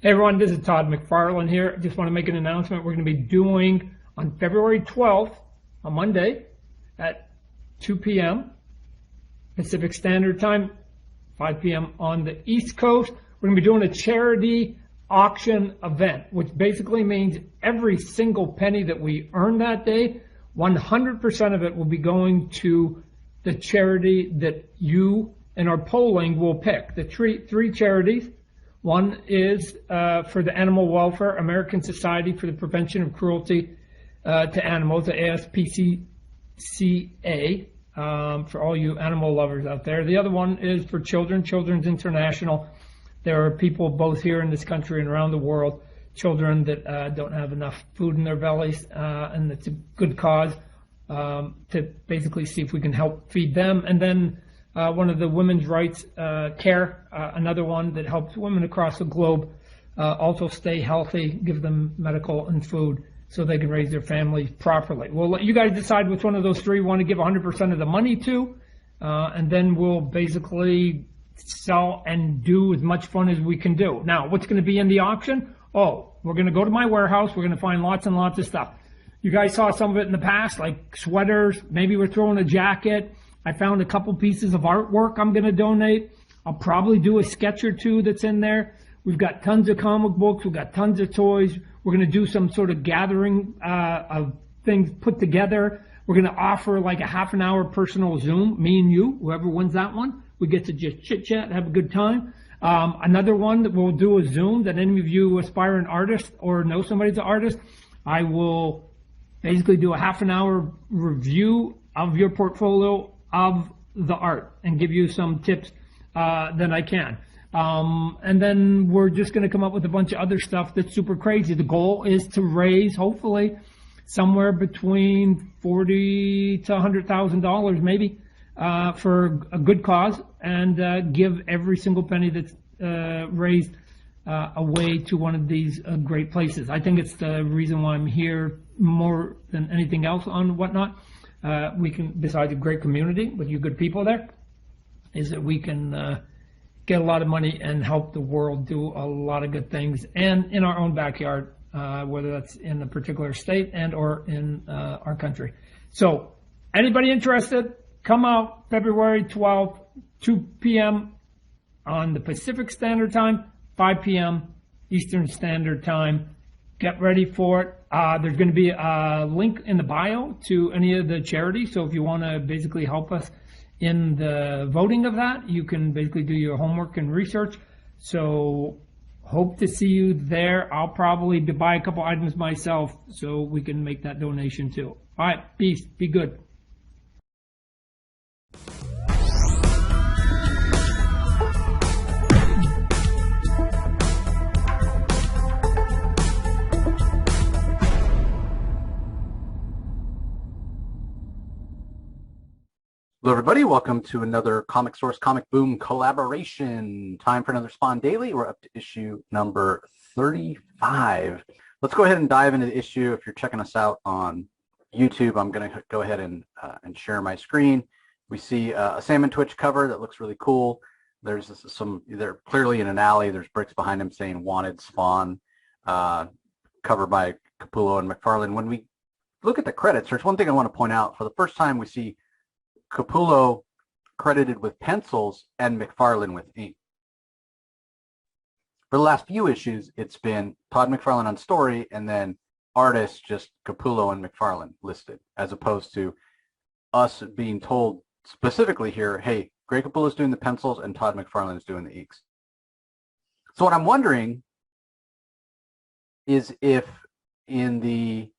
Hey everyone, this is Todd McFarlane here. I just want to make an announcement. We're going to be doing on February 12th, on Monday, at 2 p.m. Pacific Standard Time, 5 p.m. on the East Coast. We're going to be doing a charity auction event, which basically means every single penny that we earn that day, 100% of it will be going to the charity that you in our polling will pick. The three charities. One is for the Animal Welfare, American Society for the Prevention of Cruelty to Animals, the ASPCA, for all you animal lovers out there. The other one is for children, Children's International. There are people both here in this country and around the world, children that don't have enough food in their bellies, and it's a good cause to basically see if we can help feed them. And then one of the women's rights care, another one that helps women across the globe also stay healthy, give them medical and food so they can raise their families properly. We'll let you guys decide which one of those three you want to give 100% of the money to, and then we'll basically sell and do as much fun as we can do. Now, what's going to be in the auction? Oh, we're going to go to my warehouse. We're going to find lots and lots of stuff. You guys saw some of it in the past, like sweaters. Maybe we're throwing a jacket. I found a couple pieces of artwork I'm going to donate. I'll probably do a sketch or two that's in there. We've got tons of comic books. We've got tons of toys. We're going to do some sort of gathering of things put together. We're going to offer like a half an hour personal Zoom, me and you, whoever wins that one. We get to just chit chat, have a good time. Another one that we'll do a Zoom that any of you aspiring artists or know somebody's an artist, I will basically do a half an hour review of your portfolio of the art and give you some tips that I can. And then we're just going to come up with a bunch of other stuff that's super crazy. The goal is to raise, hopefully, somewhere between $40,000 to $100,000 maybe for a good cause, and give every single penny that's raised away to one of these great places. I think it's the reason why I'm here more than anything else on Whatnot. We can, besides a great community with you good people there, is that we can get a lot of money and help the world do a lot of good things, and in our own backyard, whether that's in a particular state and or in our country. So anybody interested, come out February 12th, 2 p.m. on the Pacific Standard Time, 5 p.m. Eastern Standard Time. Get ready for it. There's going to be a link in the bio to any of the charities. So if you want to basically help us in the voting of that, you can basically do your homework and research. So hope to see you there. I'll probably buy a couple items myself so we can make that donation too. All right, peace. Be good. Hello, everybody. Welcome to another Comic Source Comic Boom collaboration. Time for another Spawn Daily. We're up to issue number 35. Let's go ahead and dive into the issue. If you're checking us out on YouTube, I'm going to go ahead and share my screen. We see a Salmon Twitch cover that looks really cool. There's they're clearly in an alley. There's bricks behind him saying "Wanted Spawn," covered by Capullo and McFarlane. When we look at the credits, there's one thing I want to point out. For the first time, we see Capullo credited with pencils and McFarlane with ink. For the last few issues, it's been Todd McFarlane on story and then artists just Capullo and McFarlane listed, as opposed to us being told specifically here, hey, Greg Capullo's doing the pencils and Todd McFarlane is doing the inks. So what I'm wondering is if in the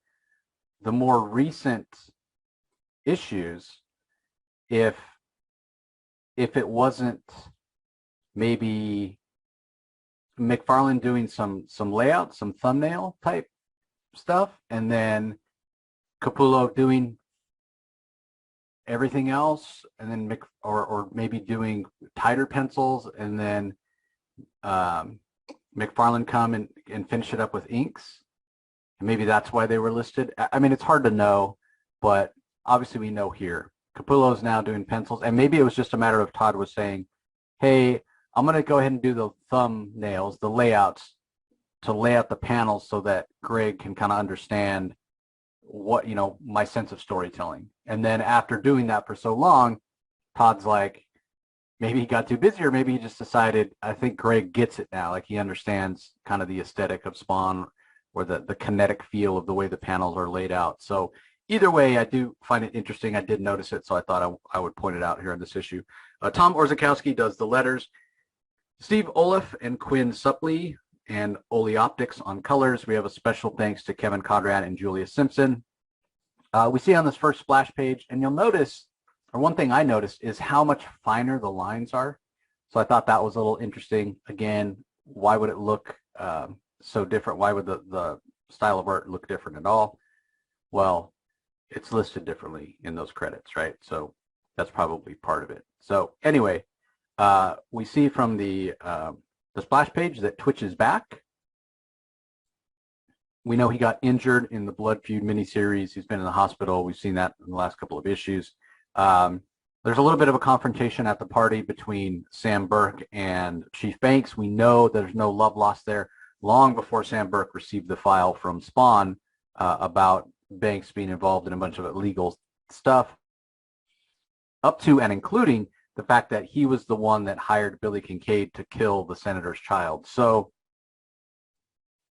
more recent issues, if it wasn't maybe McFarlane doing some layout, some thumbnail type stuff, and then Capullo doing everything else, and then or maybe doing tighter pencils, and then McFarlane come and finish it up with inks, and maybe that's why they were listed. I mean, it's hard to know, but obviously we know here Capullo is now doing pencils, and maybe it was just a matter of Todd was saying, hey, I'm going to go ahead and do the thumbnails, the layouts, to lay out the panels so that Greg can kind of understand what, my sense of storytelling. And then after doing that for so long, Todd's like, maybe he got too busy, or maybe he just decided, I think Greg gets it now. Like, he understands kind of the aesthetic of Spawn, or the kinetic feel of the way the panels are laid out. So either way, I do find it interesting. I did notice it, so I thought I would point it out here in this issue. Tom Orzechowski does the letters. Steve Oliff and Quinn Supley and Oleoptics on colors. We have a special thanks to Kevin Conrad and Julia Simpson. We see on this first splash page, and you'll notice, or one thing I noticed, is how much finer the lines are. So I thought that was a little interesting. Again, why would it look so different? Why would the style of art look different at all? Well, it's listed differently in those credits, right? So that's probably part of it. So anyway, we see from the splash page that Twitch is back. We know he got injured in the Blood Feud miniseries. He's been in the hospital. We've seen that in the last couple of issues. There's a little bit of a confrontation at the party between Sam Burke and Chief Banks. We know there's no love lost there, long before Sam Burke received the file from Spawn about Banks being involved in a bunch of illegal stuff, up to and including the fact that he was the one that hired Billy Kincaid to kill the senator's child. So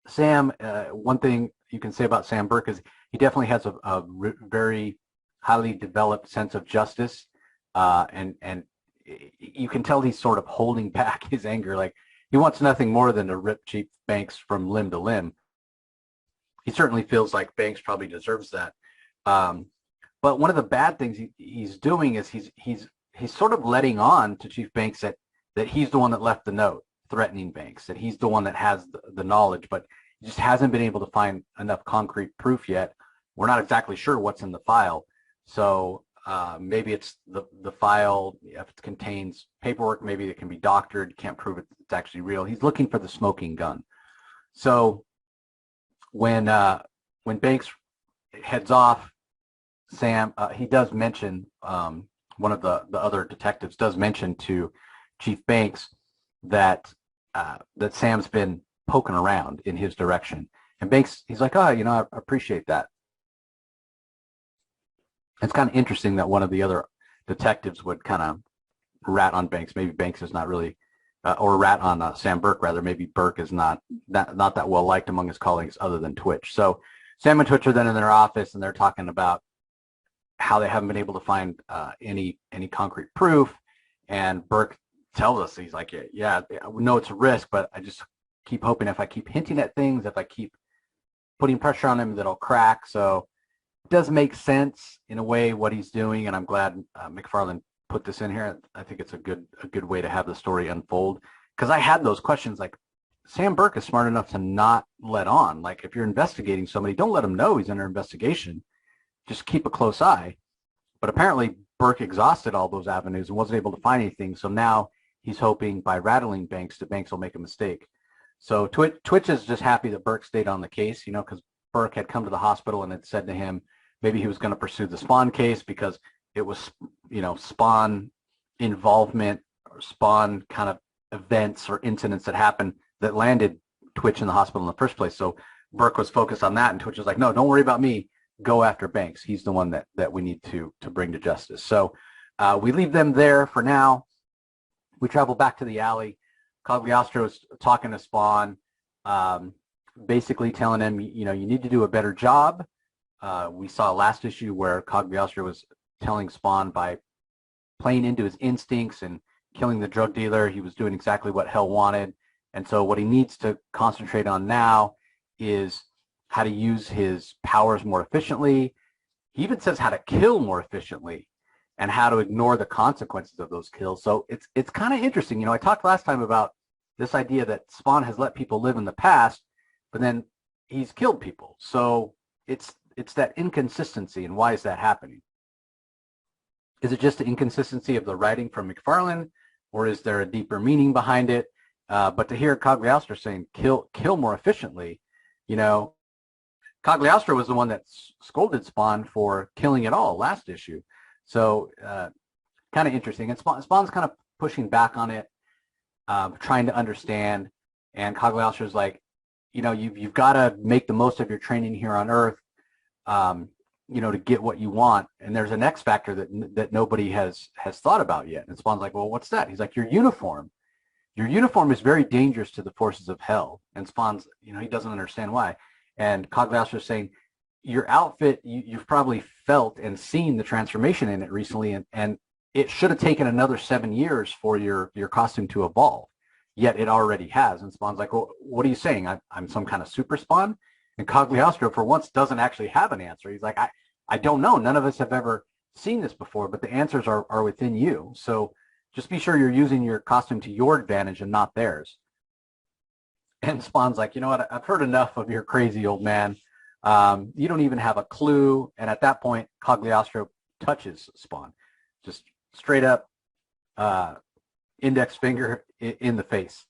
Sam, one thing you can say about Sam Burke is he definitely has a very highly developed sense of justice, and you can tell he's sort of holding back his anger. Like, he wants nothing more than to rip Chief Banks from limb to limb. He certainly feels like Banks probably deserves that. But one of the bad things he's doing is he's sort of letting on to Chief Banks that he's the one that left the note threatening Banks, that he's the one that has the knowledge, but he just hasn't been able to find enough concrete proof yet. We're not exactly sure what's in the file. So maybe it's the file, if it contains paperwork, maybe it can be doctored, can't prove it's actually real. He's looking for the smoking gun. So when Banks heads off, Sam, he does mention, one of the other detectives does mention to Chief Banks that Sam's been poking around in his direction. And Banks, he's like, oh, I appreciate that. It's kind of interesting that one of the other detectives would kind of rat on Banks. Maybe Banks is not really, or rat on Sam Burke, rather. Maybe Burke is not that well liked among his colleagues other than Twitch. So Sam and Twitch are then in their office, and they're talking about how they haven't been able to find any concrete proof. And Burke tells us, he's like, yeah, we know it's a risk, but I just keep hoping if I keep hinting at things, if I keep putting pressure on him, that'll crack. So it does make sense in a way what he's doing, and I'm glad McFarlane put this in here. I think it's a good way to have the story unfold, because I had those questions, like, Sam Burke is smart enough to not let on. Like, if you're investigating somebody, don't let him know he's under investigation. Just keep a close eye. But apparently Burke exhausted all those avenues and wasn't able to find anything. So now he's hoping by rattling Banks that Banks will make a mistake. So Twitch is just happy that Burke stayed on the case, because Burke had come to the hospital and had said to him maybe he was going to pursue the Spawn case because it was, Spawn involvement or Spawn kind of events or incidents that happened that landed Twitch in the hospital in the first place. So Burke was focused on that, and Twitch was like, no, don't worry about me. Go after Banks. He's the one that we need to bring to justice. So we leave them there for now. We travel back to the alley. Cagliostro is talking to Spawn, basically telling him, you need to do a better job. We saw last issue where Cagliostro was telling Spawn by playing into his instincts and killing the drug dealer, he was doing exactly what Hell wanted. And so what he needs to concentrate on now is how to use his powers more efficiently. He even says how to kill more efficiently and how to ignore the consequences of those kills. So it's kind of interesting. I talked last time about this idea that Spawn has let people live in the past, but then he's killed people. So it's that inconsistency, and why is that happening? Is it just the inconsistency of the writing from McFarlane, or is there a deeper meaning behind it? But to hear Cagliostro saying kill more efficiently, Cagliostro was the one that scolded Spawn for killing it all last issue. So kind of interesting. And Spawn's kind of pushing back on it, trying to understand. And Cagliostro's like, you've got to make the most of your training here on Earth, to get what you want. And there's an X factor that nobody has thought about yet. And Spawn's like, well, what's that? He's like, your uniform. Your uniform is very dangerous to the forces of hell. And Spawn's, he doesn't understand why. And Cagliostro is saying, your outfit, you've probably felt and seen the transformation in it recently, and it should have taken another 7 years for your costume to evolve. Yet it already has. And Spawn's like, well, what are you saying? I'm some kind of super Spawn? And Cagliostro, for once, doesn't actually have an answer. He's like, I don't know. None of us have ever seen this before, but the answers are within you. So just be sure you're using your costume to your advantage and not theirs. And Spawn's like, you know what? I've heard enough of your crazy old man. You don't even have a clue. And at that point, Cagliostro touches Spawn, just straight up index finger in the face.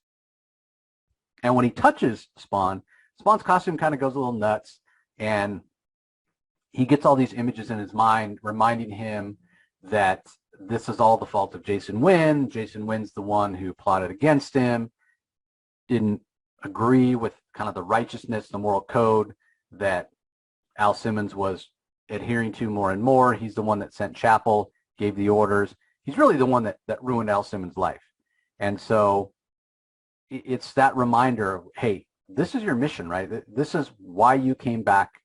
And when he touches Spawn's costume kind of goes a little nuts, and he gets all these images in his mind reminding him that this is all the fault of Jason Wynn. Jason Wynn's the one who plotted against him, didn't agree with kind of the righteousness, the moral code that Al Simmons was adhering to more and more. He's the one that sent Chapel, gave the orders. He's really the one that ruined Al Simmons' life. And so it's that reminder of, hey, this is your mission, right? This is why you came back,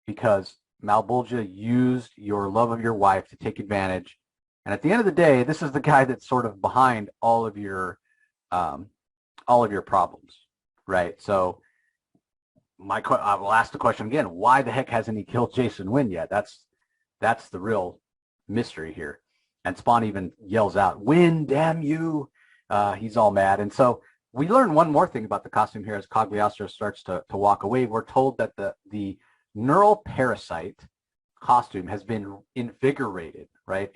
because Malbolgia used your love of your wife to take advantage. And at the end of the day, this is the guy that's sort of behind all of your problems, right? So I will ask the question again: why the heck hasn't he killed Jason Wynn yet? That's the real mystery here. And Spawn even yells out, "Wynn, damn you!" He's all mad. And so we learn one more thing about the costume here as Cagliostro starts to walk away. We're told that the neural parasite costume has been invigorated, right?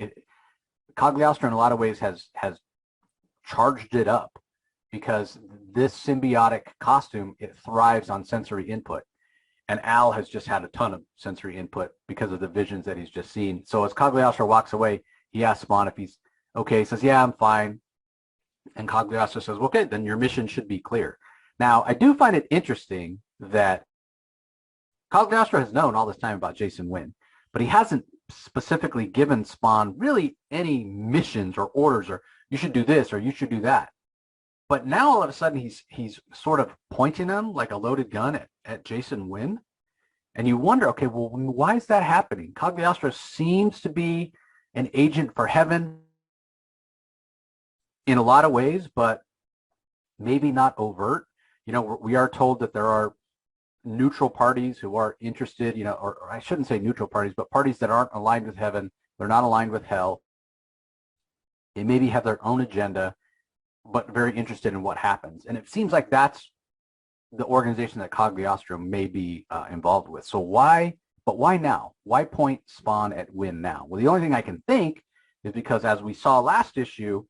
Cagliostro in a lot of ways has charged it up, because this symbiotic costume, it thrives on sensory input. And Al has just had a ton of sensory input because of the visions that he's just seen. So as Cagliostro walks away, he asks Spawn if he's okay. He says, yeah, I'm fine. And Cagliostro says, okay, then your mission should be clear. Now, I do find it interesting that Cagliostro has known all this time about Jason Wynn, but he hasn't specifically given Spawn really any missions or orders, or you should do this or you should do that. But now all of a sudden he's sort of pointing them like a loaded gun at Jason Wynn. And you wonder, okay, well, why is that happening? Cagliostro seems to be an agent for heaven in a lot of ways, but maybe not overt. We are told that there are neutral parties who are interested, or I shouldn't say neutral parties, but parties that aren't aligned with heaven. They're not aligned with hell. They maybe have their own agenda, but very interested in what happens. And it seems like that's the organization that Cagliostro may be involved with. So why now? Why point Spawn at Wynn now? Well, the only thing I can think is because, as we saw last issue,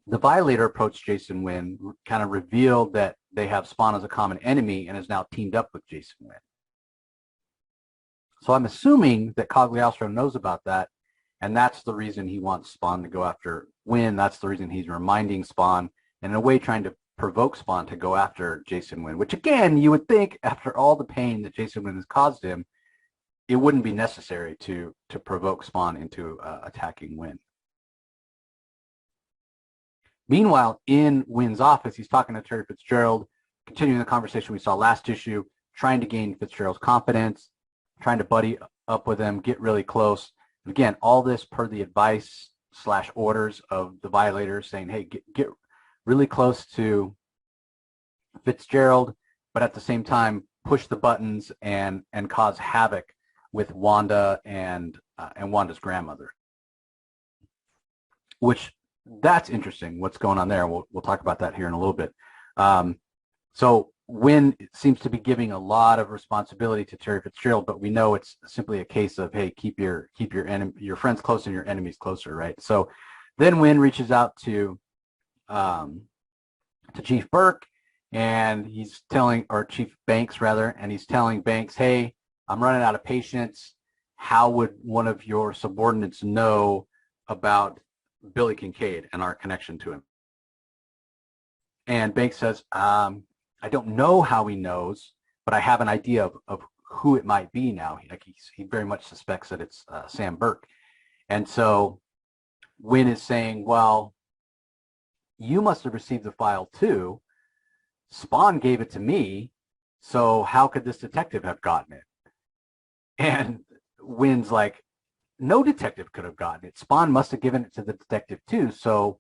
the Violator approached Jason Wynn, kind of revealed that they have Spawn as a common enemy, and is now teamed up with Jason Wynn. So I'm assuming that Cagliostro knows about that, and that's the reason he wants Spawn to go after Wynn. That's the reason he's reminding Spawn, and in a way trying to provoke Spawn to go after Jason Wynn, which, again, you would think after all the pain that Jason Wynn has caused him, it wouldn't be necessary to provoke Spawn into attacking Wynn. Meanwhile, in Wynn's office, he's talking to Terry Fitzgerald, continuing the conversation we saw last issue, trying to gain Fitzgerald's confidence, trying to buddy up with him, get really close. Again, all this per the advice/orders of the Violators, saying, hey, get really close to Fitzgerald, but at the same time, push the buttons and cause havoc with Wanda and Wanda's grandmother. Which, that's interesting, what's going on there. We'll talk about that here in a little bit. So Wynn seems to be giving a lot of responsibility to Terry Fitzgerald, but we know it's simply a case of, hey, keep your friends close and your enemies closer, right? So then Wynn reaches out to Chief Burke, and he's telling, or Chief Banks rather, and he's telling Banks, hey, I'm running out of patience. How would one of your subordinates know about Billy Kincaid and our connection to him? And Banks says, I I don't know how he knows, but I have an idea of who it might be now. Like he very much suspects that it's Sam Burke. And so Wynn is saying, well, you must have received the file too. Spawn gave it to me, so how could this detective have gotten it? And Wynn's like, no detective could have gotten it. Spawn must have given it to the detective too. So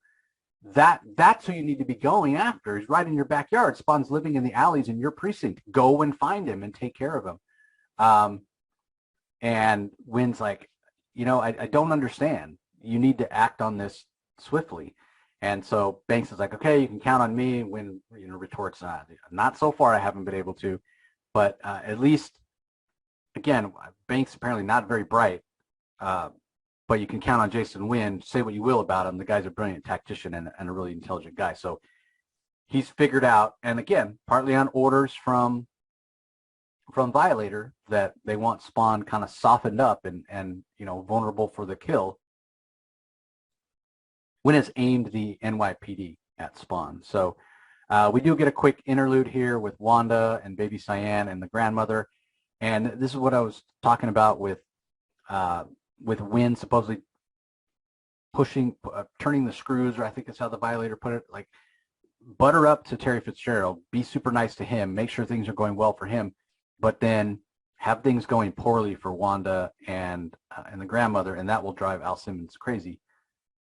that's who you need to be going after. He's right in your backyard. Spawn's living in the alleys in your precinct. Go and find him and take care of him. And Wynn's like, I don't understand. You need to act on this swiftly. And so Banks is like, okay, you can count on me. Wynn, retorts, not so far. I haven't been able to, but at least, again, Banks apparently not very bright. But you can count on Jason Wynn. Say what you will about him. The guy's a brilliant tactician and a really intelligent guy. So he's figured out, and again, partly on orders from Violator, that they want Spawn kind of softened up and vulnerable for the kill. Wynn has aimed the NYPD at Spawn. So we do get a quick interlude here with Wanda and baby Cyan and the grandmother. And this is what I was talking about with Wynn supposedly turning the screws, or I think that's how the Violator put it, like butter up to Terry Fitzgerald, be super nice to him, make sure things are going well for him, but then have things going poorly for Wanda and the grandmother, and that will drive Al Simmons crazy.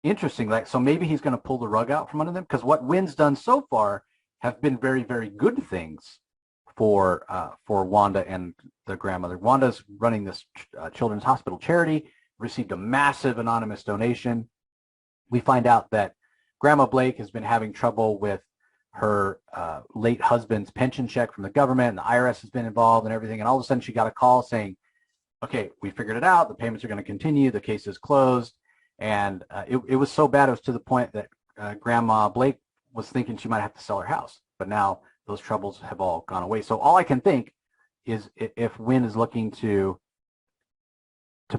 Interesting, so maybe he's going to pull the rug out from under them, because what Wynn's done so far have been very, very good things for Wanda and the grandmother. Wanda's running this children's hospital charity, received a massive anonymous donation. We find out that Grandma Blake has been having trouble with her late husband's pension check from the government, and the IRS has been involved and everything, and all of a sudden she got a call saying, okay, we figured it out, the payments are going to continue, the case is closed. And it was so bad, it was to the point that Grandma Blake was thinking she might have to sell her house. But now those troubles have all gone away. So all I can think is, if Wynn is looking to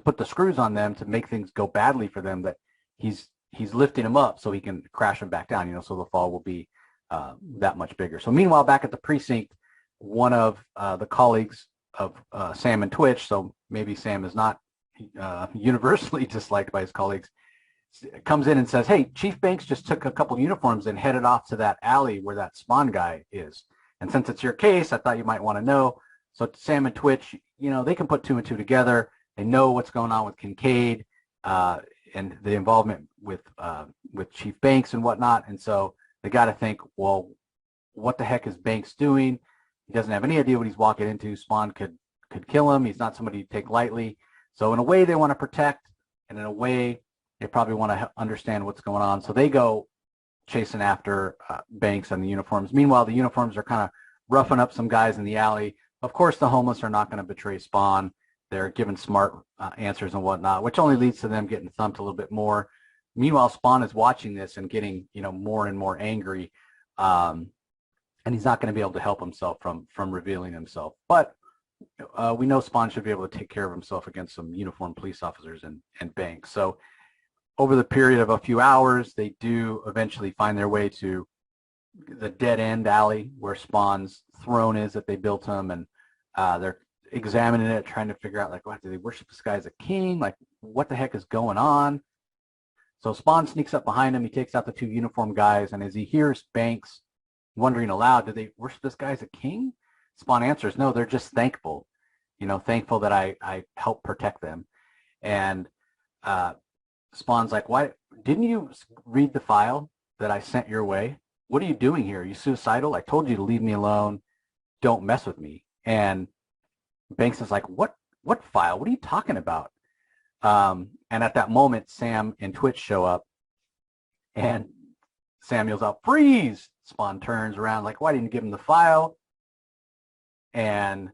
put the screws on them to make things go badly for them, that he's lifting them up so he can crash them back down, so the fall will be that much bigger. So meanwhile, back at the precinct, one of the colleagues of Sam and Twitch, so maybe Sam is not universally disliked by his colleagues, comes in and says, hey, Chief Banks just took a couple uniforms and headed off to that alley where that Spawn guy is. And since it's your case, I thought you might want to know. So Sam and Twitch, they can put two and two together. They know what's going on with Kincaid and the involvement with Chief Banks and whatnot. And so they got to think, well, what the heck is Banks doing? He doesn't have any idea what he's walking into. Spawn could kill him. He's not somebody to take lightly. So in a way, they want to protect, and in a way, they probably want to understand what's going on. So they go chasing after Banks and the uniforms. Meanwhile, the uniforms are kind of roughing up some guys in the alley. Of course, the homeless are not going to betray Spawn. They're giving smart answers and whatnot, which only leads to them getting thumped a little bit more. Meanwhile, Spawn is watching this and getting, more and more angry, and he's not going to be able to help himself from revealing himself. But we know Spawn should be able to take care of himself against some uniformed police officers and Banks. So over the period of a few hours, they do eventually find their way to the dead-end alley where Spawn's throne is that they built him, and they're examining it, trying to figure out, like, what, do they worship this guy as a king? Like, what the heck is going on? So Spawn sneaks up behind him. He takes out the two uniformed guys, and as he hears Banks wondering aloud, do they worship this guy as a king? Spawn answers, no, they're just thankful, thankful that I helped protect them. And Spawn's like, why didn't you read the file that I sent your way? What are you doing here? Are you suicidal? I told you to leave me alone. Don't mess with me. And Banks is like, what file? What are you talking about? And at that moment, Sam and Twitch show up, and Sam yells out, freeze! Spawn turns around like, why didn't you give him the file? And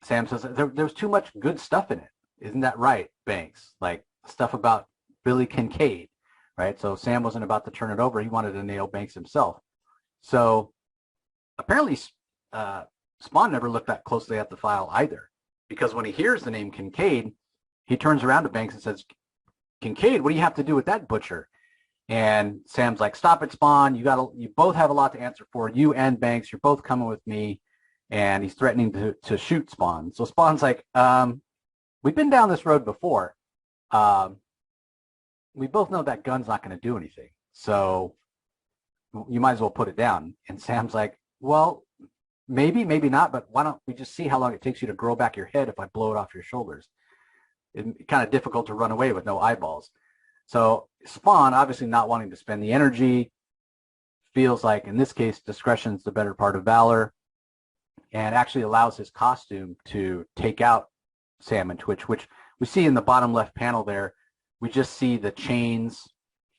Sam says, there's too much good stuff in it. Isn't that right, Banks? Like, stuff about Billy Kincaid, right? So Sam wasn't about to turn it over. He wanted to nail Banks himself. So apparently Spawn never looked that closely at the file either, because when he hears the name Kincaid, he turns around to Banks and says, Kincaid, what do you have to do with that butcher? And Sam's like, stop it, Spawn. You both have a lot to answer for. You and Banks, you're both coming with me. And he's threatening to shoot Spawn. So Spawn's like, we've been down this road before. We both know that gun's not going to do anything. So you might as well put it down. And Sam's like, well, maybe not, but why don't we just see how long it takes you to grow back your head if I blow it off your shoulders? It's kind of difficult to run away with no eyeballs. So Spawn, obviously not wanting to spend the energy, feels like, in this case, discretion's the better part of valor, and actually allows his costume to take out Sam and Twitch, which we see in the bottom left panel there. We just see the chains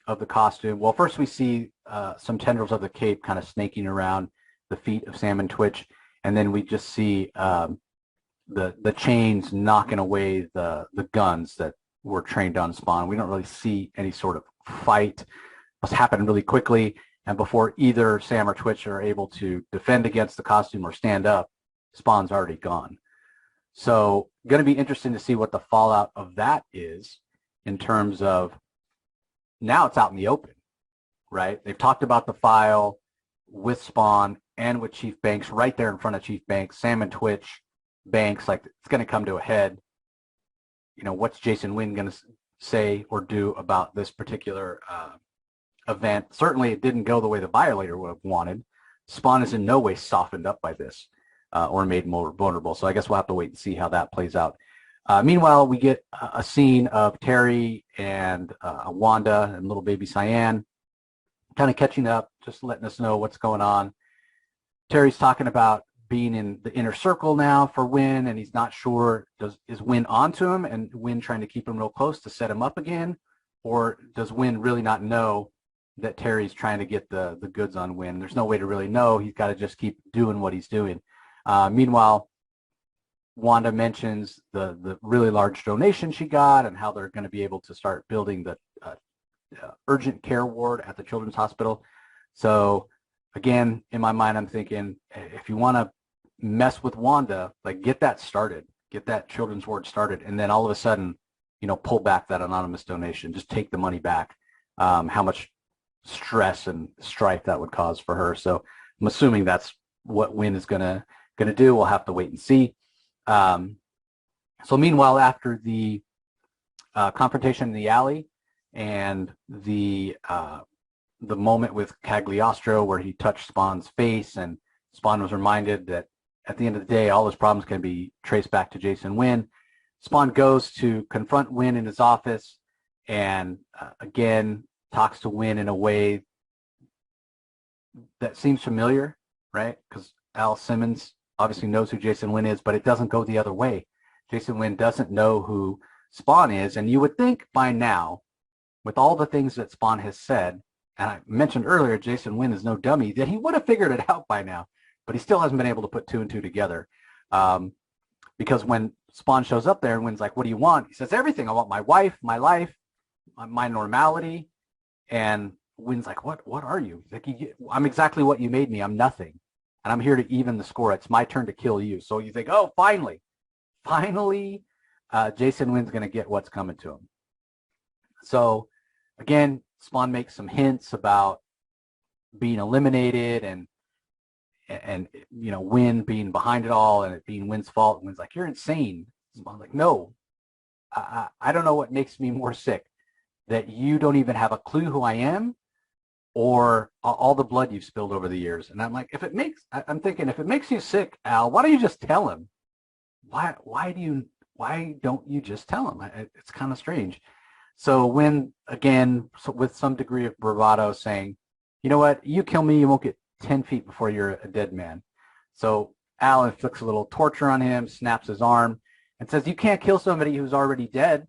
of the costume. Well, first we see some tendrils of the cape kind of snaking around the feet of Sam and Twitch, and then we just see the chains knocking away the guns that were trained on Spawn. We don't really see any sort of fight. It's happened really quickly, and before either Sam or Twitch are able to defend against the costume or stand up, Spawn's already gone. So going to be interesting to see what the fallout of that is in terms of now it's out in the open, right? They've talked about the file with Spawn and with Chief Banks right there in front of Chief Banks. Sam and Twitch, Banks, like it's going to come to a head. You know, what's Jason Wynn going to say or do about this particular event? Certainly it didn't go the way the Violator would have wanted. Spawn is in no way softened up by this or made more vulnerable. So I guess we'll have to wait and see how that plays out. Meanwhile, we get a scene of Terry and Wanda and little baby Cyan kind of catching up, just letting us know what's going on. Terry's talking about being in the inner circle now for Wynn, and he's not sure, is Wynn onto him and Wynn trying to keep him real close to set him up again? Or does Wynn really not know that Terry's trying to get the goods on Wynn? There's no way to really know. He's got to just keep doing what he's doing. Meanwhile, Wanda mentions the really large donation she got and how they're going to be able to start building the urgent care ward at the Children's Hospital. So again, in my mind, I'm thinking, if you want to mess with Wanda, like get that started, get that children's ward started, and then all of a sudden, you know, pull back that anonymous donation, just take the money back. How much stress and strife that would cause for her. So I'm assuming that's what Wynn is gonna do. We'll have to wait and see. So meanwhile, after the confrontation in the alley and the moment with Cagliostro where he touched Spawn's face and Spawn was reminded that at the end of the day, all his problems can be traced back to Jason Wynn. Spawn goes to confront Wynn in his office and again talks to Wynn in a way that seems familiar, right? Because Al Simmons obviously knows who Jason Wynn is, but it doesn't go the other way. Jason Wynn doesn't know who Spawn is, and you would think by now, with all the things that Spawn has said, and I mentioned earlier, Jason Wynn is no dummy, that he would have figured it out by now, but he still hasn't been able to put two and two together. Because when Spawn shows up there and Wynn's like, what do you want? He says, everything. I want my wife, my life, my normality. And Wynn's like, what are you? He's like, I'm exactly what you made me. I'm nothing. And I'm here to even the score. It's my turn to kill you. So you think, oh, finally, Jason Wynn's going to get what's coming to him. So again, Spawn makes some hints about being eliminated and you know, Wynn being behind it all and it being Wynn's fault. And Wynn's like, you're insane. Spawn's like, no, I don't know what makes me more sick, that you don't even have a clue who I am or all the blood you've spilled over the years. And I'm like, I'm thinking, if it makes you sick, Al, why don't you just tell him? Why don't you just tell him? It's kind of strange. So Wynn, again, with some degree of bravado, saying, you know what, you kill me, you won't get 10 feet before you're a dead man. So Al inflicts a little torture on him, snaps his arm, and says, you can't kill somebody who's already dead,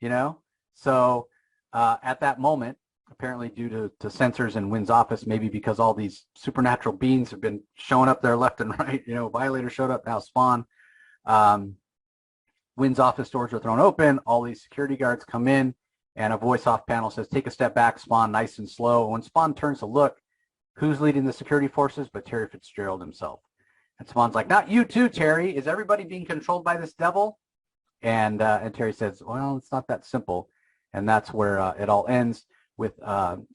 you know? So at that moment, apparently due to censors in Wynn's office, maybe because all these supernatural beings have been showing up there left and right, you know, Violator showed up, now Spawn. Wynn's office doors are thrown open, all these security guards come in, and a voice off panel says, take a step back, Spawn, nice and slow. And when Spawn turns to look, who's leading the security forces but Terry Fitzgerald himself? And Spawn's like, not you too, Terry. Is everybody being controlled by this devil? And Terry says, well, it's not that simple. And that's where it all ends. with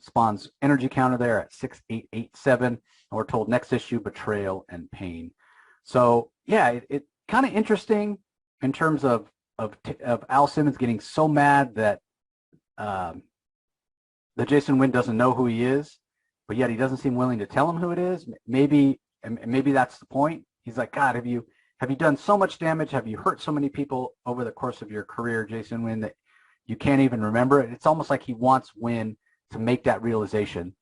Spawn's energy counter there at 6887. And we're told next issue, betrayal and pain. So yeah, it kind of interesting in terms of Al Simmons getting so mad that Jason Wynn doesn't know who he is, but yet he doesn't seem willing to tell him who it is. Maybe that's the point. He's like, God, have you done so much damage? Have you hurt so many people over the course of your career, Jason Wynn, that you can't even remember it? It's almost like he wants Wynn to make that realization.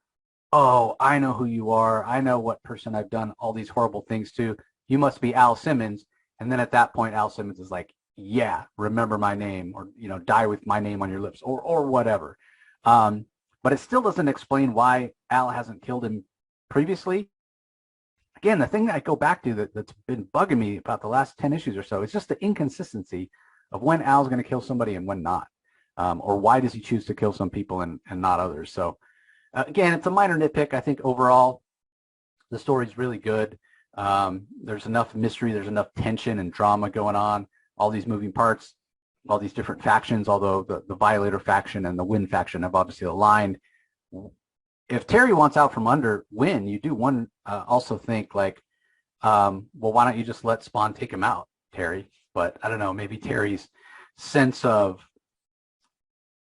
Oh, I know who you are. I know what person I've done all these horrible things to. You must be Al Simmons. And then at that point, Al Simmons is like, yeah, remember my name, or, die with my name on your lips, or whatever. But it still doesn't explain why Al hasn't killed him previously. Again, the thing that I go back to that's been bugging me about the last 10 issues or so is just the inconsistency of when Al's going to kill somebody and when not. Or why does he choose to kill some people and not others? So again, it's a minor nitpick. I think overall the story's really good. There's enough mystery, there's enough tension and drama going on, all these moving parts, all these different factions, although the Violator faction and the Wynn faction have obviously aligned. If Terry wants out from under Wynn, you do also think like, well, why don't you just let Spawn take him out, Terry? But I don't know, maybe Terry's sense of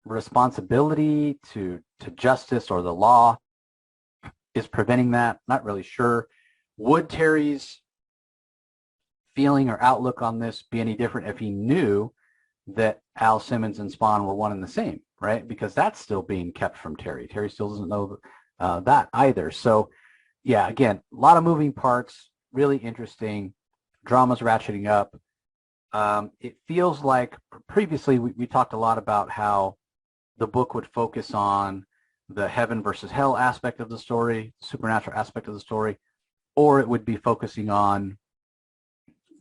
responsibility to justice or the law is preventing that. Not really sure. Would Terry's feeling or outlook on this be any different if he knew that Al Simmons and Spawn were one and the same, right? Because that's still being kept from Terry. Terry still doesn't know that either. So yeah, again, a lot of moving parts, really interesting. Drama's ratcheting up. It feels like previously we talked a lot about how the book would focus on the heaven versus hell aspect of the story, supernatural aspect of the story, or it would be focusing on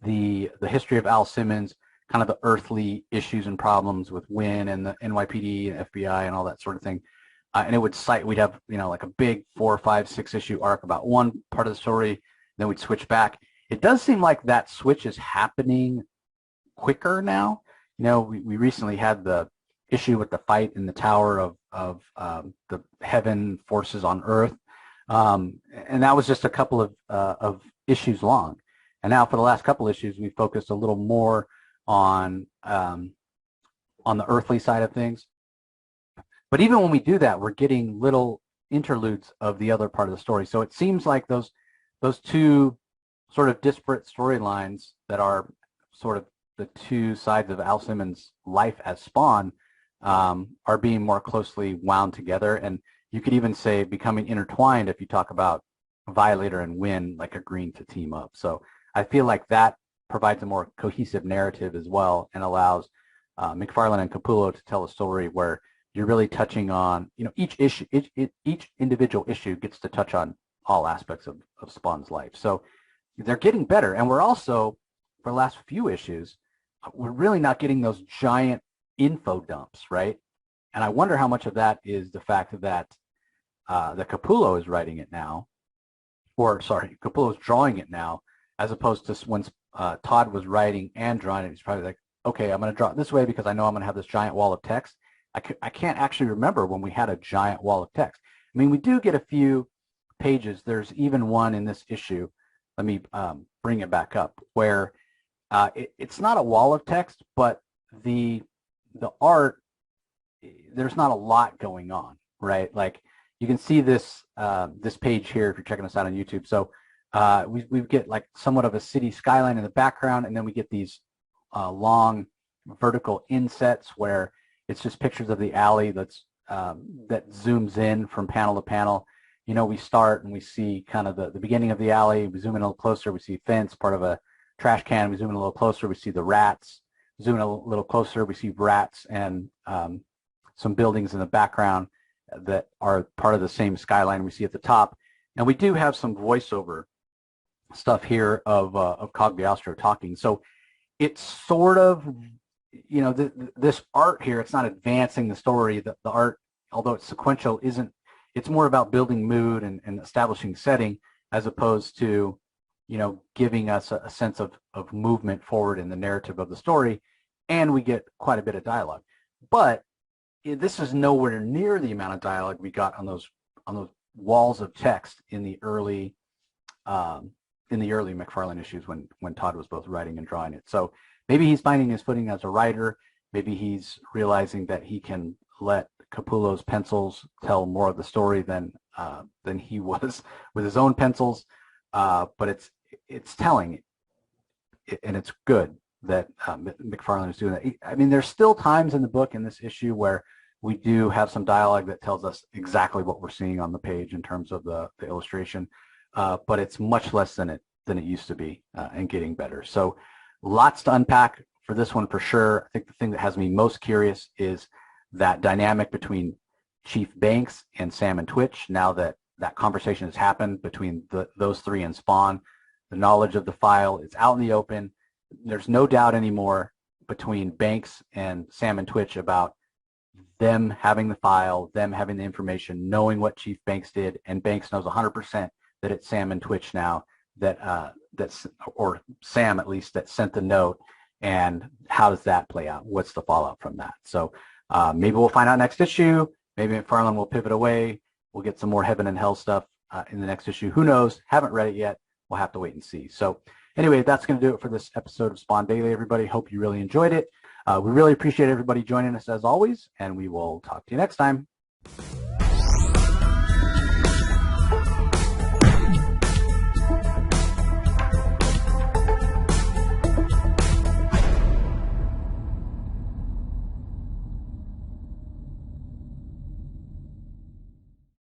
the history of Al Simmons, kind of the earthly issues and problems with Wynn and the NYPD and FBI and all that sort of thing. And it would we'd have, like a big 4, 5, 6 issue arc about one part of the story, then we'd switch back. It does seem like that switch is happening quicker now. We recently had the issue with the fight in the tower of the heaven forces on Earth. And that was just a couple of issues long. And now for the last couple issues, we focused a little more on the earthly side of things. But even when we do that, we're getting little interludes of the other part of the story. So it seems like those two sort of disparate storylines that are sort of the two sides of Al Simmons' life as Spawn are being more closely wound together. And you could even say becoming intertwined if you talk about Violator and Wynn like agreeing to team up. So I feel like that provides a more cohesive narrative as well and allows McFarlane and Capullo to tell a story where you're really touching on, each issue, each individual issue gets to touch on all aspects of Spawn's life. So they're getting better. And we're also, for the last few issues, we're really not getting those giant info dumps, right? And I wonder how much of that is the fact that Capullo is writing it now, Capullo is drawing it now, as opposed to when Todd was writing and drawing it. He's probably like, okay, I'm going to draw it this way because I know I'm going to have this giant wall of text. I can't actually remember when we had a giant wall of text. I mean, we do get a few pages. There's even one in this issue. Let me bring it back up, where it's not a wall of text, but the art, there's not a lot going on, right? Like you can see this this page here if you're checking us out on YouTube. So we get like somewhat of a city skyline in the background, and then we get these long vertical insets where it's just pictures of the alley that zooms in from panel to panel. We start and we see kind of the beginning of the alley. We zoom in a little closer. We see fence, part of a trash can. We zoom in a little closer. We see the rats. Zoom in a little closer. We see rats and some buildings in the background that are part of the same skyline we see at the top. And we do have some voiceover stuff here of Cagliostro talking. So it's sort of, this art here, it's not advancing the story. The art, although it's sequential, it's more about building mood and establishing setting as opposed to, giving us a sense of movement forward in the narrative of the story. And we get quite a bit of dialogue. But this is nowhere near the amount of dialogue we got on those walls of text in the early McFarlane issues when Todd was both writing and drawing it. So maybe he's finding his footing as a writer. Maybe he's realizing that he can let Capullo's pencils tell more of the story than he was with his own pencils. But it's telling, and it's good that McFarlane is doing that. I mean, there's still times in the book in this issue where we do have some dialogue that tells us exactly what we're seeing on the page in terms of the illustration, but it's much less than it used to be, and getting better. So lots to unpack for this one for sure. I think the thing that has me most curious is that dynamic between Chief Banks and Sam and Twitch. Now that conversation has happened between those three and Spawn, the knowledge of the file is out in the open. There's no doubt anymore between Banks and Sam and Twitch about them having the file, them having the information, knowing what Chief Banks did, and Banks knows 100% that it's Sam and Twitch now that's or Sam at least that sent the note. And how does that play out? What's the fallout from that? So maybe we'll find out next issue. Maybe McFarlane will pivot away. We'll get some more heaven and hell stuff in the next issue. Who knows? Haven't read it yet. We'll have to wait and see. So anyway, that's going to do it for this episode of Spawn Daily, everybody. Hope you really enjoyed it. We really appreciate everybody joining us as always, and we will talk to you next time.